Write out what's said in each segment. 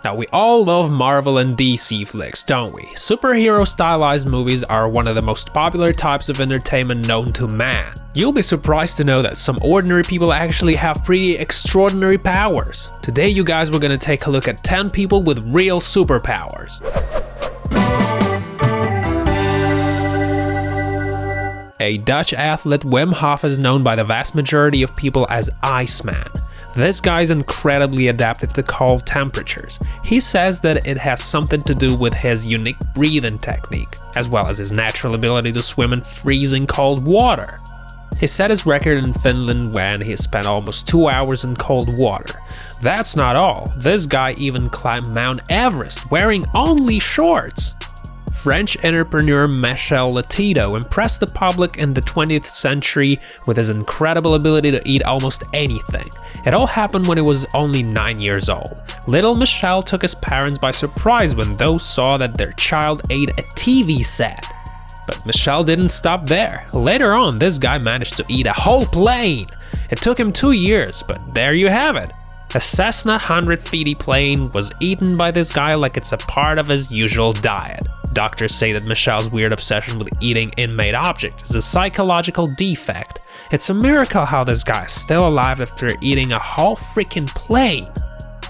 Now, we all love Marvel and DC flicks, don't we? Superhero stylized movies are one of the most popular types of entertainment known to man. You'll be surprised to know that some ordinary people actually have pretty extraordinary powers. Today, you guys, we're gonna take a look at 10 people with real superpowers. A Dutch athlete, Wim Hof is known by the vast majority of people as Iceman. This guy's incredibly adaptive to cold temperatures. He says that it has something to do with his unique breathing technique, as well as his natural ability to swim in freezing cold water. He set his record in Finland when he spent almost 2 hours in cold water. That's not all, this guy even climbed Mount Everest wearing only shorts. French entrepreneur Michel Letido impressed the public in the 20th century with his incredible ability to eat almost anything. It all happened when he was only 9 years old. Little Michel took his parents by surprise when those saw that their child ate a TV set. But Michel didn't stop there. Later on, this guy managed to eat a whole plane. It took him 2 years, but there you have it. A Cessna 150 plane was eaten by this guy like it's a part of his usual diet. Doctors say that Michel's weird obsession with eating inanimate objects is a psychological defect. It's a miracle how this guy is still alive after eating a whole freaking plane.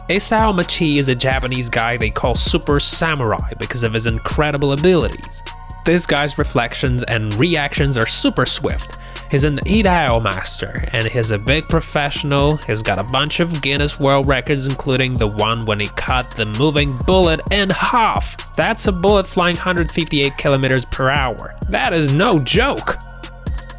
Isao Machi is a Japanese guy they call Super Samurai because of his incredible abilities. This guy's reflections and reactions are super swift. He's an Idao master, and he's a big professional. He's got a bunch of Guinness World Records, including the one when he cut the moving bullet in half. That's a bullet flying 158 kilometers per hour. That is no joke.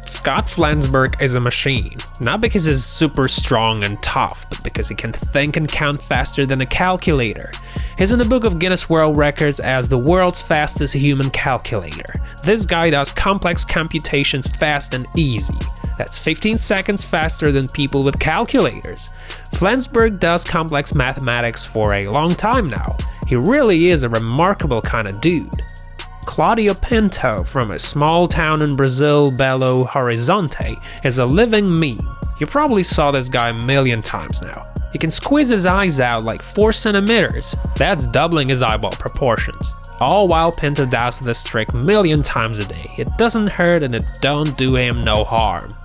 Scott Flansburgh is a machine, not because he's super strong and tough, but because he can think and count faster than a calculator. He's in the book of Guinness World Records as the world's fastest human calculator. This guy does complex computations fast and easy. That's 15 seconds faster than people with calculators. Flansburgh does complex mathematics for a long time now. He really is a remarkable kind of dude. Claudio Pinto from a small town in Brazil, Belo Horizonte, is a living meme. You probably saw this guy a million times now. He can squeeze his eyes out like 4 centimeters. That's doubling his eyeball proportions. All while Pinto does this trick a million times a day. It doesn't hurt and it don't do him no harm.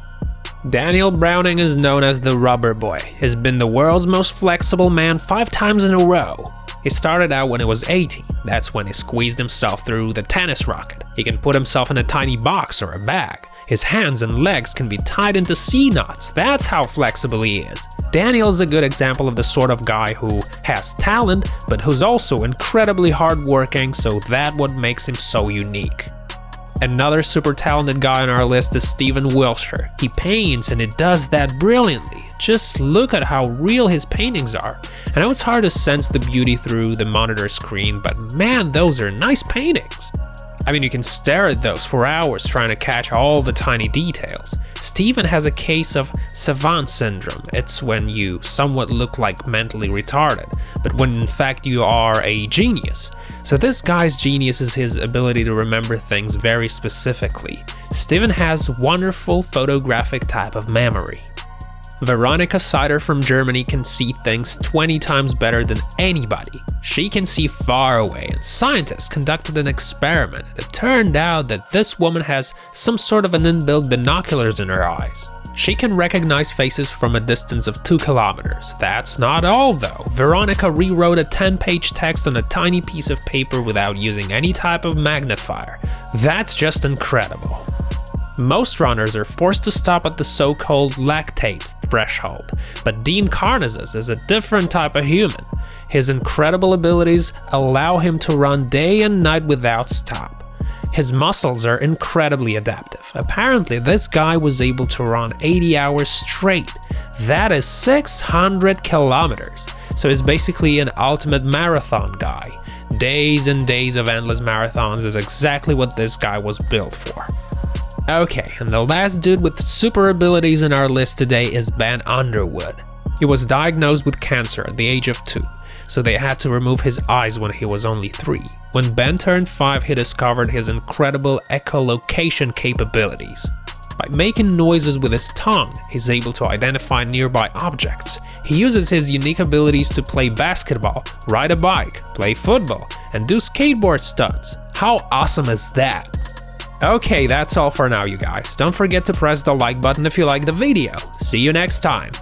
Daniel Browning is known as the Rubber Boy. He's been the world's most flexible man 5 times in a row. He started out when he was 18. That's when he squeezed himself through the tennis racket. He can put himself in a tiny box or a bag. His hands and legs can be tied into C-knots. That's how flexible he is. Daniel's a good example of the sort of guy who has talent, but who's also incredibly hardworking, so that's what makes him so unique. Another super talented guy on our list is Stephen Wiltshire. He paints and he does that brilliantly. Just look at how real his paintings are. I know it's hard to sense the beauty through the monitor screen, but man, those are nice paintings. I mean, you can stare at those for hours trying to catch all the tiny details. Stephen has a case of savant syndrome. It's when you somewhat look like mentally retarded, but when in fact you are a genius. So this guy's genius is his ability to remember things very specifically. Stephen has wonderful photographic type of memory. Veronika Seider from Germany can see things 20 times better than anybody. She can see far away, and scientists conducted an experiment, and it turned out that this woman has some sort of an inbuilt binoculars in her eyes. She can recognize faces from a distance of 2 kilometers. That's not all though. Veronika rewrote a 10-page text on a tiny piece of paper without using any type of magnifier. That's just incredible. Most runners are forced to stop at the so-called lactate threshold, but Dean Karnazes is a different type of human. His incredible abilities allow him to run day and night without stop. His muscles are incredibly adaptive. Apparently, this guy was able to run 80 hours straight. That is 600 kilometers. So he's basically an ultimate marathon guy. Days and days of endless marathons is exactly what this guy was built for. Okay, and the last dude with super abilities in our list today is Ben Underwood. He was diagnosed with cancer at the age of 2, so they had to remove his eyes when he was only 3. When Ben turned 5, he discovered his incredible echolocation capabilities. By making noises with his tongue, he's able to identify nearby objects. He uses his unique abilities to play basketball, ride a bike, play football, and do skateboard stunts. How awesome is that? Okay, that's all for now, you guys. Don't forget to press the like button if you like the video. See you next time.